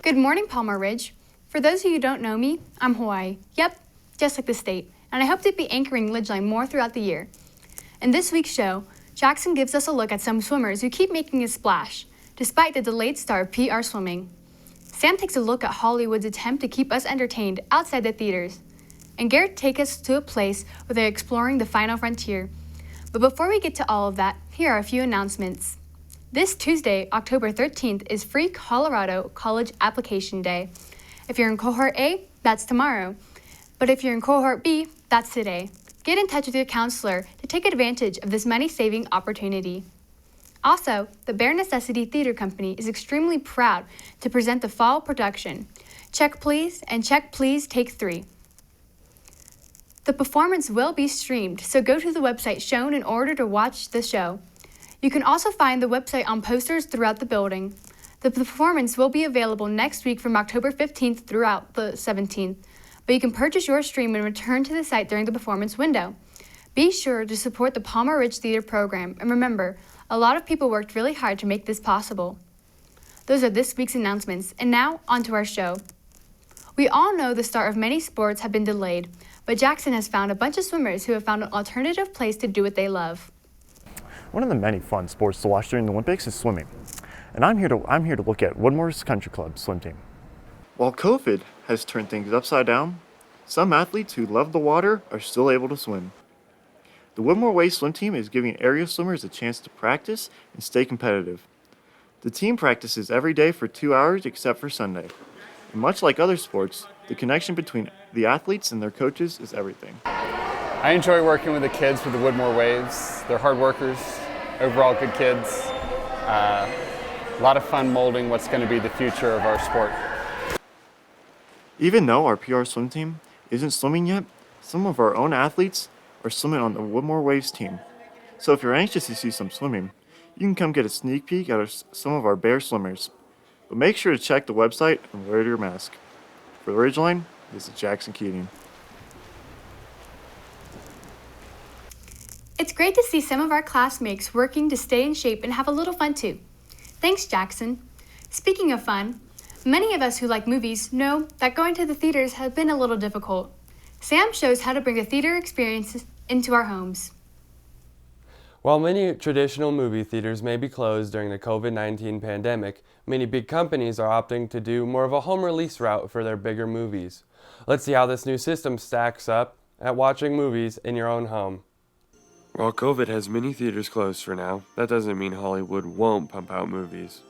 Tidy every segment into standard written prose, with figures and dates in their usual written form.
Good morning, Palmer Ridge. For those of you who don't know me, I'm Hawaii. Yep, just like the state. And I hope to be anchoring Ridgeline more throughout the year. In this week's show, Jackson gives us a look at some swimmers who keep making a splash, despite the delayed start of PR swimming. Sam takes a look at Hollywood's attempt to keep us entertained outside the theaters. And Garrett takes us to a place where they're exploring the final frontier. But before we get to all of that, here are a few announcements. This Tuesday, October 13th, is Free Colorado College Application Day. If you're in Cohort A, that's tomorrow. But if you're in Cohort B, that's today. Get in touch with your counselor to take advantage of this money-saving opportunity. Also, the Bare Necessity Theater Company is extremely proud to present the fall production, Check Please and Check Please Take 3. The performance will be streamed, so go to the website shown in order to watch the show. You can also find the website on posters throughout the building. The performance will be available next week from October 15th throughout the 17th, but you can purchase your stream and return to the site during the performance window. Be sure to support the Palmer Ridge Theater program, and remember, a lot of people worked really hard to make this possible. Those are this week's announcements, and now on to our show. We all know the start of many sports have been delayed, but Jackson has found a bunch of swimmers who have found an alternative place to do what they love. One of the many fun sports to watch during the Olympics is swimming, and I'm here to look at Woodmore's Country Club swim team. While COVID has turned things upside down, some athletes who love the water are still able to swim. The Woodmore Way swim team is giving area swimmers a chance to practice and stay competitive. The team practices every day for 2 hours except for Sunday. And much like other sports, the connection between the athletes and their coaches is everything. I enjoy working with the kids with the Woodmore Waves. They're hard workers, overall good kids. A lot of fun molding what's going to be the future of our sport. Even though our PR swim team isn't swimming yet, some of our own athletes are swimming on the Woodmore Waves team. So if you're anxious to see some swimming, you can come get a sneak peek at some of our Bear swimmers. But make sure to check the website and wear your mask. For the Ridgeline, this is Jackson Keating. It's great to see some of our classmates working to stay in shape and have a little fun too. Thanks, Jackson. Speaking of fun, many of us who like movies know that going to the theaters has been a little difficult. Sam shows how to bring a theater experience into our homes. While many traditional movie theaters may be closed during the COVID-19 pandemic, many big companies are opting to do more of a home release route for their bigger movies. Let's see how this new system stacks up at watching movies in your own home. While COVID has many theaters closed for now, that doesn't mean Hollywood won't pump out movies.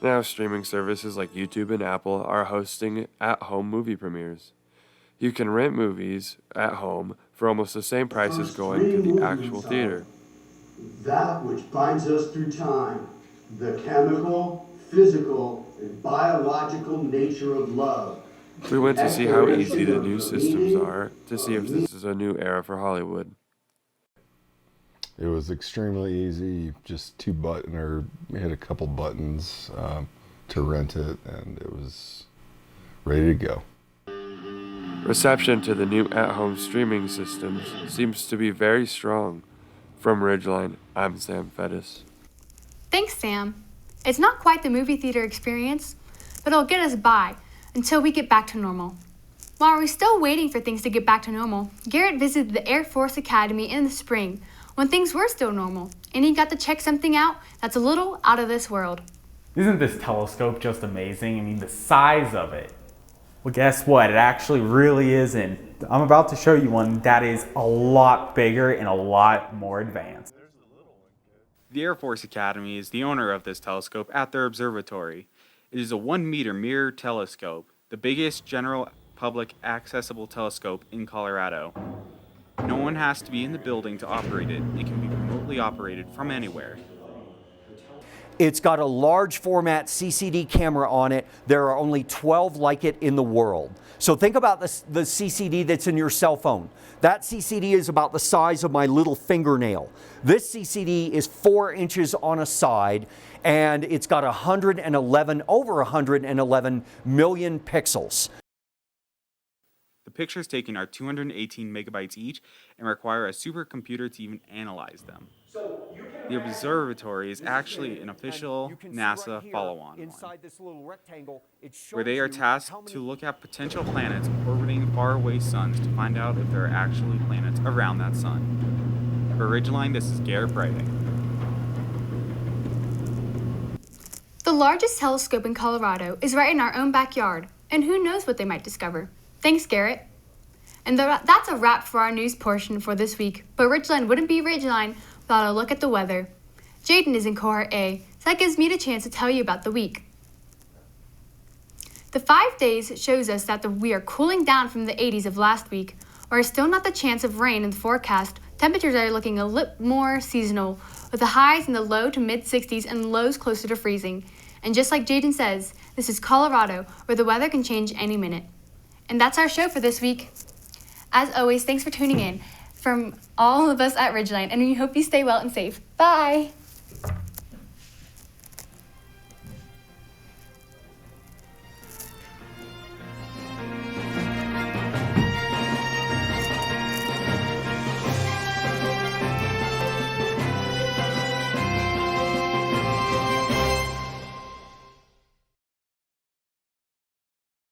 Now streaming services like YouTube and Apple are hosting at-home movie premieres. You can rent movies at home for almost the same price as going to the actual theater. That which binds us through time, the chemical, physical, and biological nature of love. We went to see how easy the new systems are to see if this is a new era for Hollywood. It was extremely easy, just we had a couple buttons to rent it, and it was ready to go. Reception to the new at-home streaming systems seems to be very strong. From Ridgeline, I'm Sam Fettis. Thanks, Sam. It's not quite the movie theater experience, but it'll get us by until we get back to normal. While we're still waiting for things to get back to normal, Garrett visited the Air Force Academy in the spring when things were still normal, and he got to check something out that's a little out of this world. Isn't this telescope just amazing? I mean, the size of it. Well, guess what? It actually really isn't. I'm about to show you one that is a lot bigger and a lot more advanced. The Air Force Academy is the owner of this telescope at their observatory. It is a 1-meter mirror telescope, the biggest general public accessible telescope in Colorado. No one has to be in the building to operate it. It can be remotely operated from anywhere. It's got a large format CCD camera on it. There are only 12 like it in the world. So think about the CCD that's in your cell phone. That CCD is about the size of my little fingernail. This CCD is 4 inches on a side, and it's got over 111 million pixels. The pictures taken are 218 megabytes each and require a supercomputer to even analyze them. So you can The observatory is actually an official NASA follow-on one, inside this little rectangle. It shows where they are you tasked how many to look at potential planets orbiting faraway suns to find out if there are actually planets around that sun. For Ridgeline, this is Garrett Brighting. The largest telescope in Colorado is right in our own backyard, and who knows what they might discover. Thanks, Garrett. And that's a wrap for our news portion for this week, but Ridgeline wouldn't be Ridgeline without a look at the weather. Jaden is in cohort A, so that gives me the chance to tell you about the week. The 5 days shows us that we are cooling down from the 80s of last week. While still not the chance of rain in the forecast, temperatures are looking a little more seasonal, with the highs in the low to mid 60s and lows closer to freezing. And just like Jaden says, this is Colorado, where the weather can change any minute. And that's our show for this week. As always, thanks for tuning in from all of us at Ridgeline, and we hope you stay well and safe. Bye!